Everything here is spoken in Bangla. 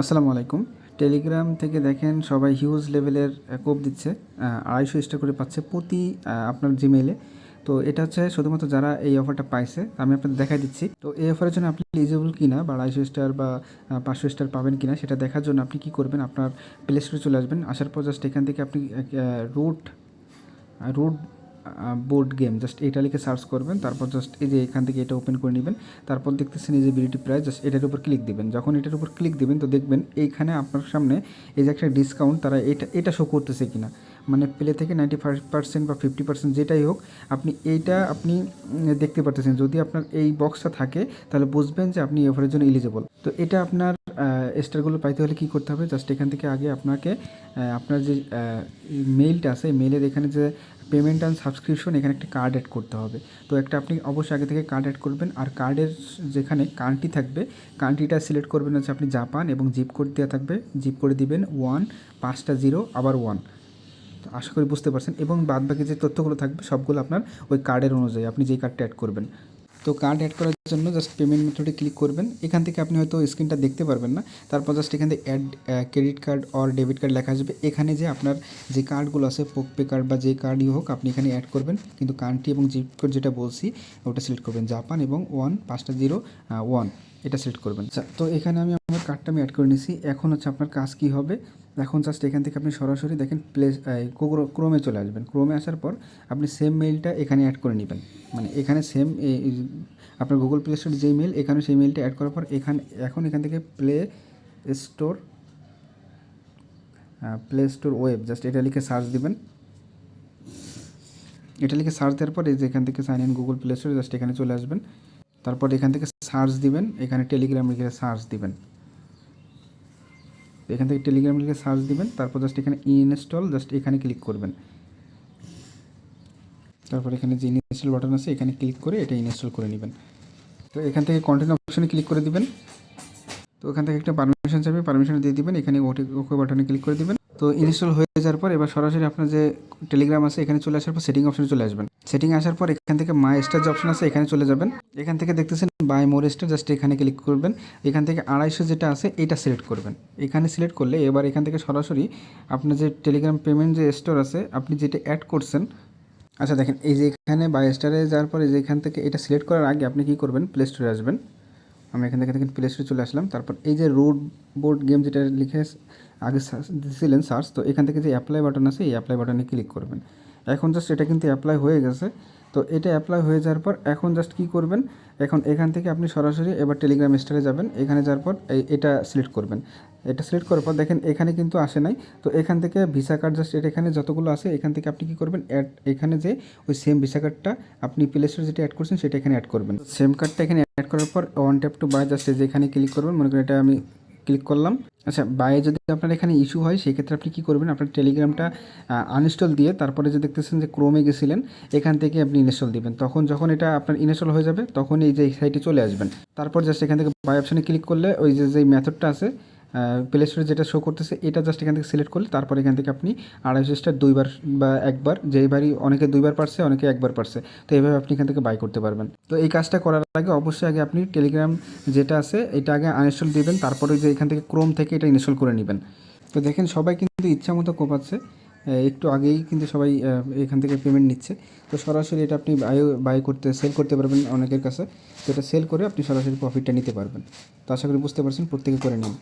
আসসালামু আলাইকুম। টেলিগ্রাম থেকে দেখেন সবাই হিউজ লেভেলের কোপ দিচ্ছে। ২৫০ স্টার করে পাচ্ছে প্রতি আপনার জিমেইলে। তো এটা হচ্ছে শুধুমাত্র যারা এই অফারটা পাইছে আমি আপনাদের দেখাই দিচ্ছি। তো এই অফারের জন্য আপনি এলিজিবল কিনা বা ২৫০ স্টার বা ৫০০ স্টার পাবেন কিনা সেটা দেখার জন্য আপনি কী করবেন, আপনার প্লে স্টোরে চলে আসবেন। আসার পর জাস্ট এখান থেকে আপনি route route board game just এটা লিখে সার্চ করবেন। তারপর জাস্ট এই যে এখান থেকে এটা ওপেন করে নেবেন। তারপর দেখতেছেন এই যে বিডিটি প্রাইস, জাস্ট এটার উপর ক্লিক দিবেন। যখন এটার উপর ক্লিক দিবেন তো দেখবেন এইখানে আপনার সামনে এই যে একটা ডিসকাউন্ট তারা এটা শো করতেছে কিনা, মানে প্লে থেকে 95% বা 50% যেটাই হোক আপনি এইটা দেখতে পারতেছেন। যদি আপনার এই বক্সটা থাকে তাহলে বুঝবেন যে আপনি এই অফারের জন্য এলিজিবল। তো এটা আপনার স্টারগুলো পাইতে হলে কী করতে হবে, জাস্ট এখান থেকে আগে আপনাকে আপনার যে মেইলটা আছে মেইলের এখানে যে পেমেন্ট অ্যান্ড সাবস্ক্রিপশন এখানে একটা কার্ড অ্যাড করতে হবে। তো একটা আপনি অবশ্যই আগে থেকে কার্ড অ্যাড করবেন। আর কার্ডের যেখানে কান্ট্রি থাকবে কান্ট্রিটা সিলেক্ট করবেন হচ্ছে আপনি জাপান, এবং জিপ কোড দেওয়া থাকবে, জিপ করে দিবেন 1 5টা 0 আবার 1। তো আশা করি বুঝতে পারছেন। এবং বাদবাকি যে তথ্যগুলো থাকবে সবগুলো আপনার ওই কার্ডের অনুযায়ী আপনি যেই কার্ডটা অ্যাড করবেন। তো কার্ড অ্যাড করার জন্য জাস্ট পেমেন্ট মেথডে ক্লিক করবেন। এখান থেকে আপনি হয়তো স্ক্রিনটা দেখতে পারবেন না। তারপর জাস্ট এখান থেকে add credit card or debit card লেখা আসবে। এখানে যে আপনার যে কার্ডগুলো আছে পোকপে কার্ড বা যে কার্ডই হোক আপনি এখানে অ্যাড করবেন। কিন্তু কান্ট্রি এবং জিপ কোড যেটা বলছি ওটা সিলেক্ট করবেন, জাপান এবং 1 5টা 0 1 এটা সিলেক্ট করবেন। তো এখানে আমি আমার কার্ডটা অ্যাড করে নিয়েছি। এখন হচ্ছে আপনার কাজ কী হবে, এখন জাস্ট এখান থেকে আপনি সরাসরি দেখেন ক্রোমে চলে আসবেন। ক্রোমে আসার পর আপনি সেম মেইলটা এখানে অ্যাড করে নেবেন, মানে এখানে সেম আপনার গুগল প্লে স্টোর যেই মেল এখানে সেই মেলটা অ্যাড করার পর এখান থেকে প্লে স্টোর ওয়েব জাস্ট এটা লিখে সার্চ দিবেন। এটা লিখে সার্চ দেওয়ার পর এই যে এখান থেকে sign in Google play store just এখানে চলে আসবেন। তারপর এখান থেকে সার্চ দিবেন, এখানে টেলিগ্রাম লিখে সার্চ দিবেন। এখান থেকে টেলিগ্রাম লিখে সার্চ দিবেন। তারপর জাস্ট এখানে ইনস্টল জাস্ট এখানে ক্লিক করবেন। তারপর এখানে যে ইনস্টল বাটন আছে এখানে ক্লিক করে এটা ইনস্টল করে নেবেন। তো এখান থেকে কন্টিনিউ অপশনে ক্লিক করে দিবেন। তো এখান থেকে একটা পারমিশন চাইবে, পারমিশন দিয়ে দিবেন। এখানে ওকে বাটনে ক্লিক করে দিবেন। তো ইনস্টল হয়ে যাওয়ার পর এবার সরাসরি আপনার যে টেলিগ্রাম আছে এখানে চলে আসার পর সেটিং অপশনে চলে আসবেন। সেটিং আসার পর এখান থেকে মাই স্টার যে অপশন আছে এখানে চলে যাবেন। এখান থেকে দেখতেছেন বাই মোর স্টার জাস্ট এখানে ক্লিক করবেন। এখান থেকে 250 যেটা আছে এটা সিলেক্ট করবেন। এখানে সিলেক্ট করলে এবার এখান থেকে সরাসরি আপনার যে টেলিগ্রাম পেমেন্ট যে স্টোর আছে আপনি যেটা অ্যাড করছেন, আচ্ছা দেখেন এই যে এখানে বাই স্টারে যাওয়ার পরে যে এখান থেকে এটা সিলেক্ট করার আগে আপনি কী করবেন, প্লে স্টোরে আসবেন। আমি এখান থেকে দেখেন প্লে স্টোরে চলে আসলাম। তারপর এই যে রুট বোর্ড গেম যেটা লিখে আগে দিয়েছিলেন সার্চ, তো এখান থেকে যে অ্যাপ্লাই বাটন আছে এই অ্যাপ্লাই বাটনে ক্লিক করবেন। এখন জাস্ট এটা কিন্তু অ্যাপ্লাই হয়ে গেছে। তো এটা অ্যাপ্লাই হয়ে যাওয়ার পর এখন জাস্ট কী করবেন, এখন এখান থেকে আপনি সরাসরি এবার টেলিগ্রাম স্টারে যাবেন। এখানে যাওয়ার পর এটা সিলেক্ট করবেন। এটা সিলেক্ট করার পর দেখেন এখানে কিন্তু আসে নাই। তো এখান থেকে ভিসা কার্ড জাস্ট এটা এখানে যতগুলো আছে এখান থেকে আপনি কী করবেন, এখানে যে ওই সেম ভিসা কার্ডটা আপনি প্লে স্টোরে যেটা অ্যাড করছেন সেটা এখানে অ্যাড করবেন। সেম কার্ডটা এখানে অ্যাড করার পর one tap to buy just যেখানে ক্লিক করবেন, মনে করেন এটা আমি ক্লিক করলাম। আচ্ছা বাইরে যদি আপনার এখানে ইস্যু হয় সেই ক্ষেত্রে আপনি কী করবেন, আপনার টেলিগ্রামটা আনইনস্টল দিয়ে তারপরে যে দেখতেছেন যে ক্রোমে গেছিলেন এখান থেকে আপনি ইনস্টল দিবেন। যখন এটা আপনার ইনস্টল হয়ে যাবে তখন এই যে সাইটে চলে আসবেন। তারপর জাস্ট এখান থেকে বাই অপশানে ক্লিক করলে ওই যে মেথডটা আছে প্লে স্টোরে যেটা শো করতেছে এটা জাস্ট এখান থেকে সিলেক্ট করলে তারপর এখান থেকে আপনি 250 স্টার 2বার বা একবার, যেইবারই অনেকে 2বার পারছে অনেকে একবার পারছে, তো এইভাবে আপনি এখান থেকে বাই করতে পারবেন। তো এই কাজটা করার আগে অবশ্যই আগে আপনি টেলিগ্রাম যেটা আছে এটা আগে আনইনস্টল দিবেন, তারপরে যে এখান থেকে ক্রোম থেকে এটা ইনস্টল করে নেবেন। তো দেখেন সবাই কিন্তু ইচ্ছা মতো কোপাচ্ছে, একটু আগেই কিন্তু সবাই এখান থেকে পেমেন্ট নিচ্ছে। তো সরাসরি এটা আপনি সেল করতে পারবেন অনেকের কাছে। তো এটা সেল করে আপনি সরাসরি প্রফিটটা নিতে পারবেন। তো আশা করি বুঝতে পারছেন, প্রত্যেকে করে নিন।